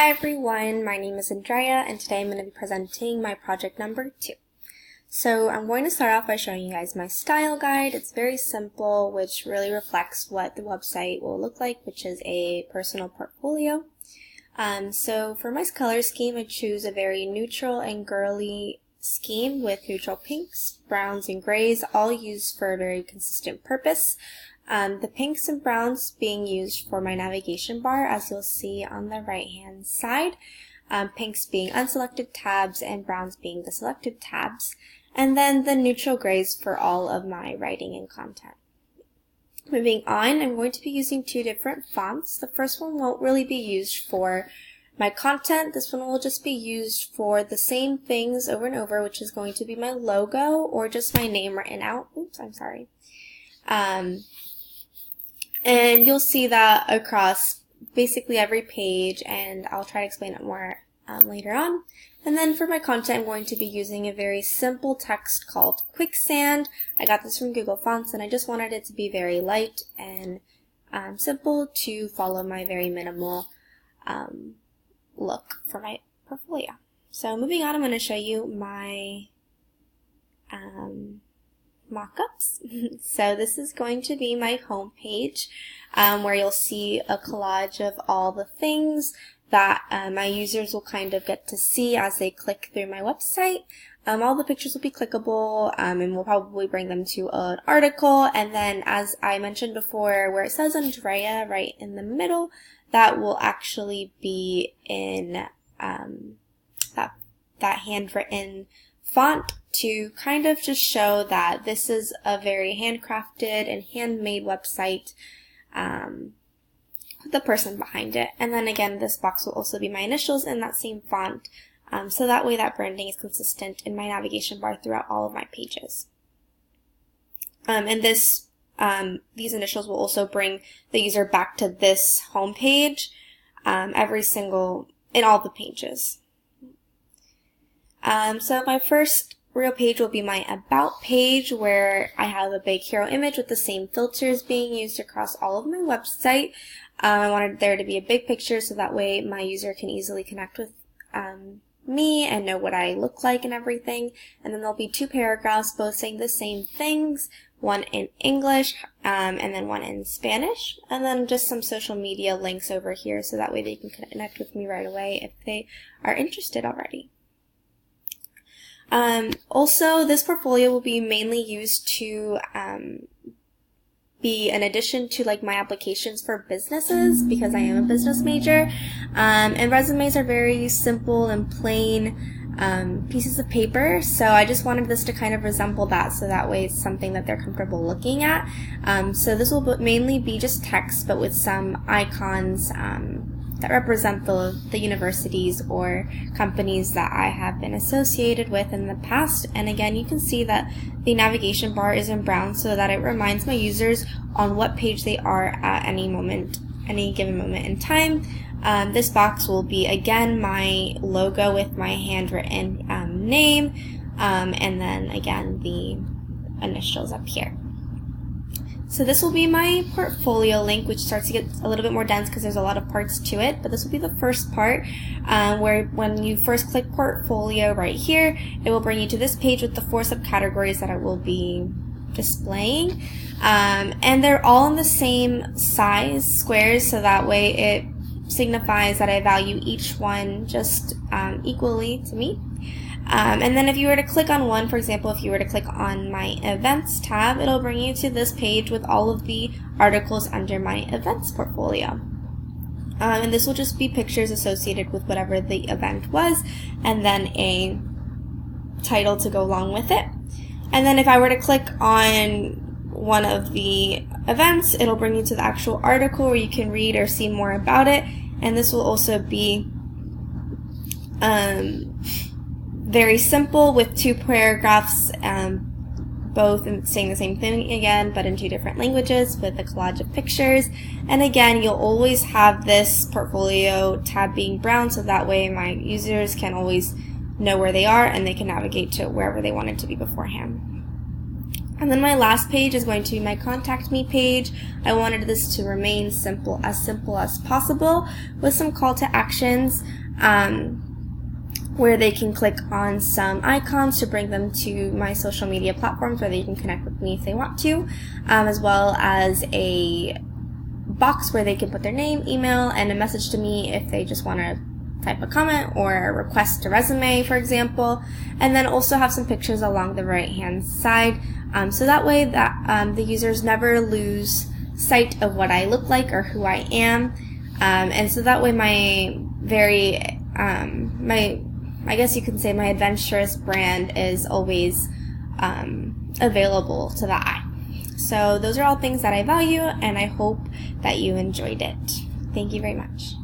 Hi everyone, my name is Andrea and today I'm going to be presenting my project number 2. So I'm going to start off by showing you guys my style guide. It's very simple, which really reflects what the website will look like, which is a personal portfolio. So for my color scheme, I choose a very neutral and girly scheme with neutral pinks, browns, and grays, all used for a very consistent purpose. The pinks and browns being used for my navigation bar, as you'll see on the right hand side. Pinks being unselected tabs and browns being the selected tabs. And then the neutral grays for all of my writing and content. Moving on, I'm going to be using 2 different fonts. The first one won't really be used for my content. This one will just be used for the same things over and over, which is going to be my logo or just my name written out. Oops, I'm sorry. And you'll see that across basically every page, and I'll try to explain it more later on. And then for my content, I'm going to be using a very simple text called Quicksand. I got this from Google Fonts, and I just wanted it to be very light and simple to follow my very minimal look for my portfolio. So moving on, I'm going to show you my mock-ups. So this is going to be my home page where you'll see a collage of all the things that my users will kind of get to see as they click through my website. All the pictures will be clickable and we'll probably bring them to an article, and then as I mentioned before, where it says Andrea right in the middle, that will actually be in that handwritten font to kind of just show that this is a very handcrafted and handmade website with the person behind it. And then again, this box will also be my initials in that same font, so that way that branding is consistent in my navigation bar throughout all of my pages. And these initials will also bring the user back to this home page in all the pages. So my first real page will be my About page, where I have a big hero image with the same filters being used across all of my website. I wanted there to be a big picture so that way my user can easily connect with me and know what I look like and everything. And then there'll be 2 paragraphs both saying the same things, one in English and then one in Spanish. And then just some social media links over here so that way they can connect with me right away if they are interested already. Also, this portfolio will be mainly used to be an addition to like my applications for businesses, because I am a business major, and resumes are very simple and plain pieces of paper, so I just wanted this to kind of resemble that, so that way it's something that they're comfortable looking at. So this will mainly be just text, but with some icons that represent the universities or companies that I have been associated with in the past. And again, you can see that the navigation bar is in brown so that it reminds my users on what page they are at any given moment in time. This box will be again my logo with my handwritten name, and then again the initials up here. So this will be my portfolio link, which starts to get a little bit more dense because there's a lot of parts to it, but this will be the first part where when you first click portfolio right here, it will bring you to this page with the 4 subcategories that I will be displaying. And they're all in the same size squares, so that way it signifies that I value each one just equally to me. And then if you were to click on one, for example, if you were to click on my events tab, it'll bring you to this page with all of the articles under my events portfolio. And this will just be pictures associated with whatever the event was, and then a title to go along with it. And then if I were to click on one of the events, it'll bring you to the actual article where you can read or see more about it. And this will also be very simple with 2 paragraphs, both saying the same thing again, but in 2 different languages with a collage of pictures. And again, you'll always have this portfolio tab being brown, so that way my users can always know where they are and they can navigate to wherever they wanted to be beforehand. And then my last page is going to be my contact me page. I wanted this to remain simple as possible, with some call to actions where they can click on some icons to bring them to my social media platforms where they can connect with me if they want to, as well as a box where they can put their name, email, and a message to me if they just want to type a comment or request a resume, for example, and then also have some pictures along the right hand side, so that way that the users never lose sight of what I look like or who I am, and so that way my I guess you can say my adventurous brand is always available to the eye. So those are all things that I value, and I hope that you enjoyed it. Thank you very much.